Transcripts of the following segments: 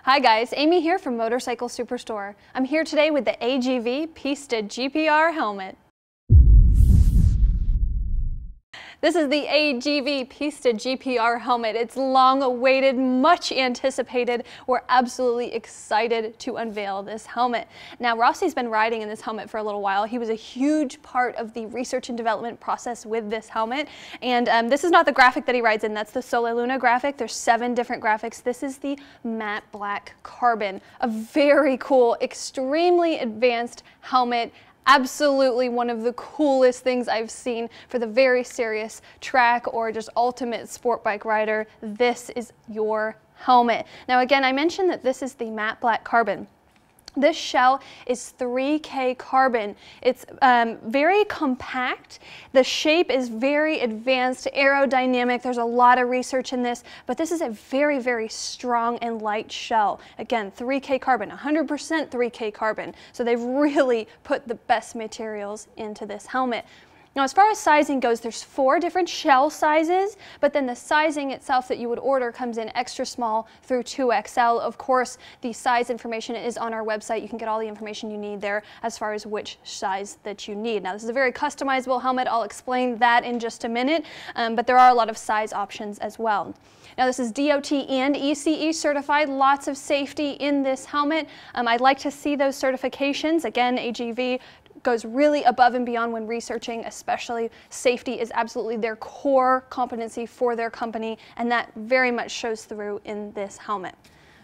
Hi guys, Amy here from Motorcycle Superstore. I'm here today with the AGV Pista GPR helmet. This is the AGV Pista GPR helmet. It's long awaited, much anticipated. We're absolutely excited to unveil this helmet. Now, Rossi's been riding in this helmet for a little while. He was a huge part of the research and development process with this helmet. And this is not the graphic that he rides in. That's the Sole Luna graphic. There's 7 different graphics. This is the matte black carbon. A very cool, extremely advanced helmet. Absolutely one of the coolest things I've seen for the very serious track or just ultimate sport bike rider. This is your helmet. Now again, I mentioned that this is the matte black carbon. This shell is 3K carbon. It's very compact. The shape is very advanced, aerodynamic. There's a lot of research in this, but this is a very, very strong and light shell. Again, 3K carbon, 100% 3K carbon. So they've really put the best materials into this helmet. Now, as far as sizing goes, there's 4 different shell sizes, but then the sizing itself that you would order comes in extra small through 2XL. Of course, the size information is on our website. You can get all the information you need there as far as which size that you need. Now, this is a very customizable helmet. I'll explain that in just a minute, but there are a lot of size options as well. Now, this is DOT and ECE certified. Lots of safety in this helmet. I'd like to see those certifications. Again, AGV goes really above and beyond when researching, especially safety is absolutely their core competency for their company, and that very much shows through in this helmet.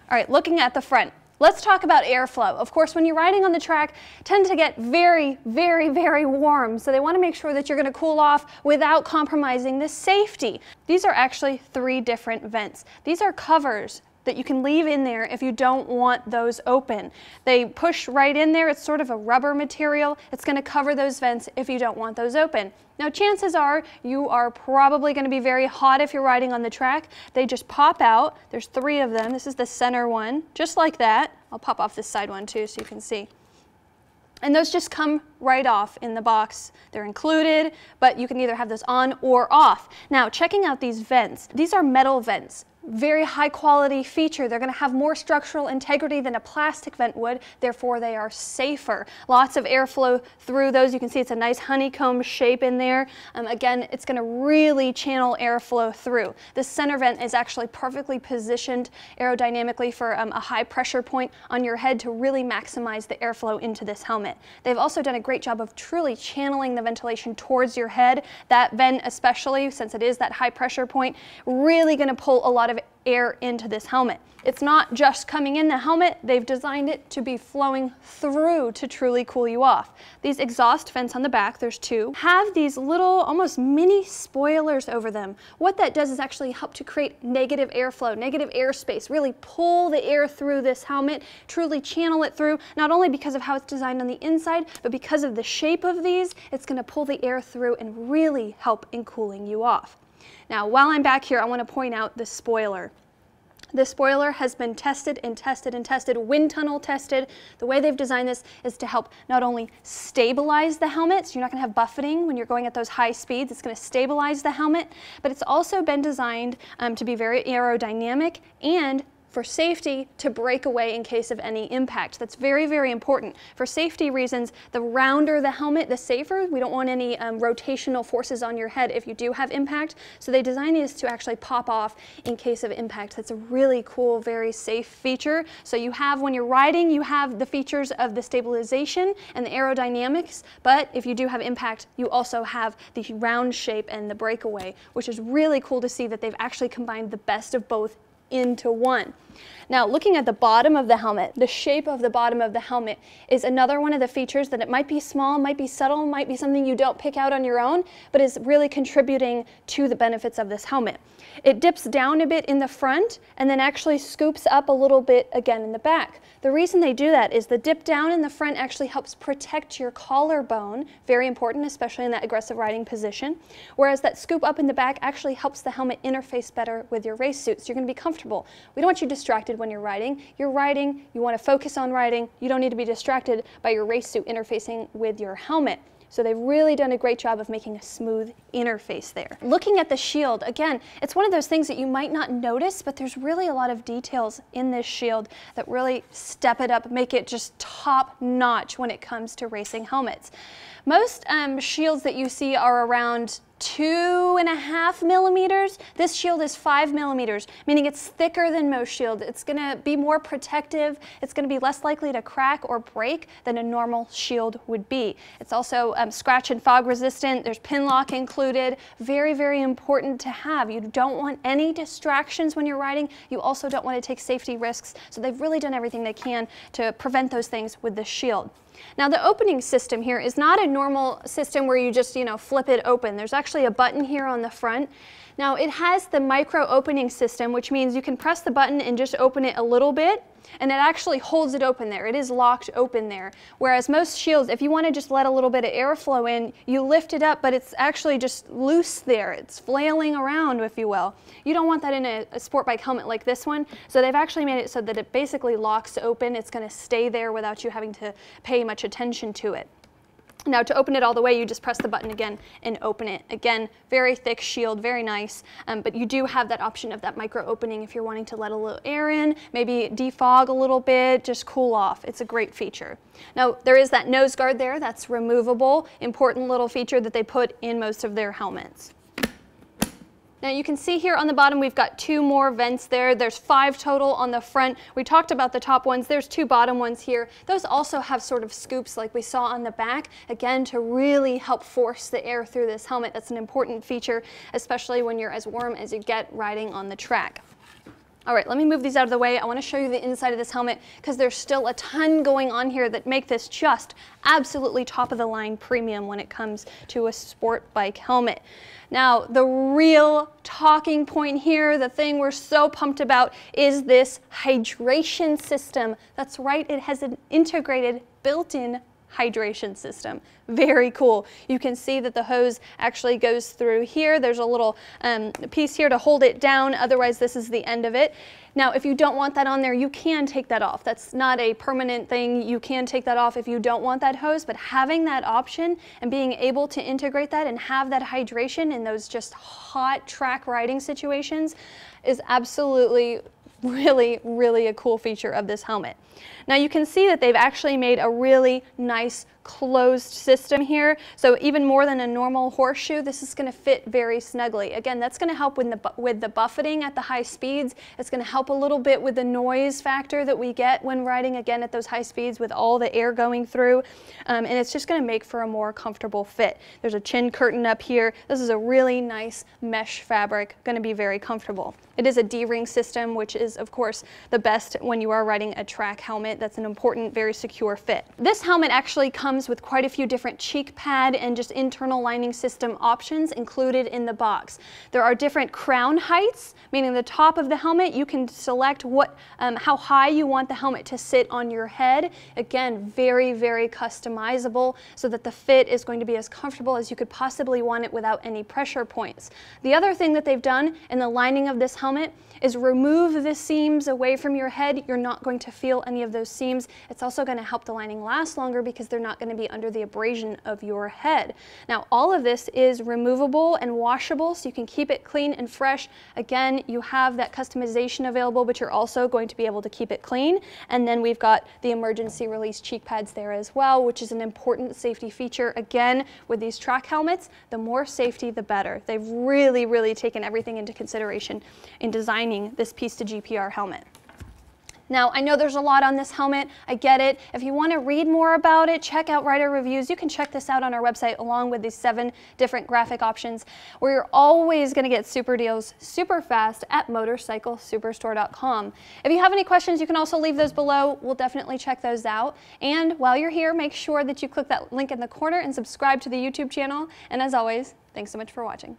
All right, looking at the front, let's talk about airflow. Of course, when you're riding on the track, tend to get very, very, very warm, so they want to make sure that you're going to cool off without compromising the safety. These are actually 3 different vents. These are covers that you can leave in there if you don't want those open. They push right in there. It's sort of a rubber material. It's going to cover those vents if you don't want those open. Now, chances are you are probably going to be very hot if you're riding on the track. They just pop out. There's 3 of them. This is the center one, just like that. I'll pop off this side one too so you can see. And those just come right off in the box. They're included, but you can either have those on or off. Now, checking out these vents. These are metal vents. Very high quality feature. They're going to have more structural integrity than a plastic vent would, therefore they are safer. Lots of airflow through those. You can see it's a nice honeycomb shape in there. Again, it's going to really channel airflow through. This center vent is actually perfectly positioned aerodynamically for a high pressure point on your head to really maximize the airflow into this helmet. They've also done a great job of truly channeling the ventilation towards your head. That vent, especially since it is that high pressure point, really going to pull a lot of air into this helmet. It's not just coming in the helmet, they've designed it to be flowing through to truly cool you off. These exhaust vents on the back, there's 2, have these little almost mini spoilers over them. What that does is actually help to create negative airflow, negative airspace, really pull the air through this helmet, truly channel it through, not only because of how it's designed on the inside, but because of the shape of these, it's going to pull the air through and really help in cooling you off. Now, while I'm back here, I want to point out the spoiler. The spoiler has been tested and tested and tested, wind tunnel tested. The way they've designed this is to help not only stabilize the helmet, so you're not going to have buffeting when you're going at those high speeds, it's going to stabilize the helmet, but it's also been designed to be very aerodynamic and for safety to break away in case of any impact. That's very, very important. For safety reasons, the rounder the helmet, the safer. We don't want any rotational forces on your head if you do have impact. So they design these to actually pop off in case of impact. That's a really cool, very safe feature. So you have, when you're riding, you have the features of the stabilization and the aerodynamics, but if you do have impact, you also have the round shape and the breakaway, which is really cool to see that they've actually combined the best of both into one. Now, looking at the bottom of the helmet, the shape of the bottom of the helmet is another one of the features that it might be small, might be subtle, might be something you don't pick out on your own, but is really contributing to the benefits of this helmet. It dips down a bit in the front and then actually scoops up a little bit again in the back. The reason they do that is the dip down in the front actually helps protect your collarbone, very important, especially in that aggressive riding position, whereas that scoop up in the back actually helps the helmet interface better with your race suit, so you're going to be comfortable. We don't want you distracted when you're riding. You're riding, you want to focus on riding, you don't need to be distracted by your race suit interfacing with your helmet. So they've really done a great job of making a smooth interface there. Looking at the shield, again, it's one of those things that you might not notice, but there's really a lot of details in this shield that really step it up, make it just top notch when it comes to racing helmets. Most shields that you see are around 2.5 millimeters. This shield is 5 millimeters, meaning it's thicker than most shields. It's going to be more protective. It's going to be less likely to crack or break than a normal shield would be. It's also scratch and fog resistant. There's pin lock included. Very, very important to have. You don't want any distractions when you're riding. You also don't want to take safety risks. So they've really done everything they can to prevent those things with this shield. Now the opening system here is not a normal system where you just, flip it open. There's actually a button here on the front. Now it has the micro opening system, which means you can press the button and just open it a little bit, and it actually holds it open there. It is locked open there. Whereas most shields, if you want to just let a little bit of airflow in, you lift it up, but it's actually just loose there. It's flailing around, if you will. You don't want that in a sport bike helmet like this one. So they've actually made it so that it basically locks open. It's going to stay there without you having to pay much attention to it. Now to open it all the way, you just press the button again and open it. Again, very thick shield, very nice, but you do have that option of that micro opening if you're wanting to let a little air in, maybe defog a little bit, just cool off. It's a great feature. Now there is that nose guard there that's removable, important little feature that they put in most of their helmets. Now you can see here on the bottom we've got 2 more vents there. There's 5 total on the front. We talked about the top ones. There's 2 bottom ones here. Those also have sort of scoops like we saw on the back, again to really help force the air through this helmet. That's an important feature, especially when you're as warm as you get riding on the track. All right, let me move these out of the way. I want to show you the inside of this helmet because there's still a ton going on here that make this just absolutely top of the line premium when it comes to a sport bike helmet. Now, the real talking point here, the thing we're so pumped about, is this hydration system. That's right, it has an integrated built-in hydration system. Very cool. You can see that the hose actually goes through here. There's a little piece here to hold it down. Otherwise, this is the end of it. Now, if you don't want that on there, you can take that off. That's not a permanent thing. You can take that off if you don't want that hose, but having that option and being able to integrate that and have that hydration in those just hot track riding situations is absolutely really a cool feature of this helmet. Now you can see that they've actually made a really nice closed system here. So even more than a normal horseshoe, this is going to fit very snugly. Again, that's going to help with the buffeting at the high speeds. It's going to help a little bit with the noise factor that we get when riding, again, at those high speeds with all the air going through. And it's just going to make for a more comfortable fit. There's a chin curtain up here. This is a really nice mesh fabric, going to be very comfortable. It is a D-ring system, which is, of course, the best when you are riding a track helmet. That's an important, very secure fit. This helmet actually comes with quite a few different cheek pad and just internal lining system options included in the box. There are different crown heights, meaning the top of the helmet, you can select how high you want the helmet to sit on your head. Again, very customizable so that the fit is going to be as comfortable as you could possibly want it without any pressure points. The other thing that they've done in the lining of this helmet is remove the seams away from your head. You're not going to feel any of those seams. It's also going to help the lining last longer because they're not going to be under the abrasion of your head. Now, all of this is removable and washable, so you can keep it clean and fresh. Again, you have that customization available, but you're also going to be able to keep it clean. And then we've got the emergency release cheek pads there as well, which is an important safety feature. Again, with these track helmets, the more safety, the better. They've really taken everything into consideration in designing this Pista GPR helmet. Now, I know there's a lot on this helmet. I get it. If you want to read more about it, check out rider reviews. You can check this out on our website along with these 7 different graphic options where you're always going to get super deals super fast at motorcyclesuperstore.com. If you have any questions, you can also leave those below. We'll definitely check those out. And while you're here, make sure that you click that link in the corner and subscribe to the YouTube channel. And as always, thanks so much for watching.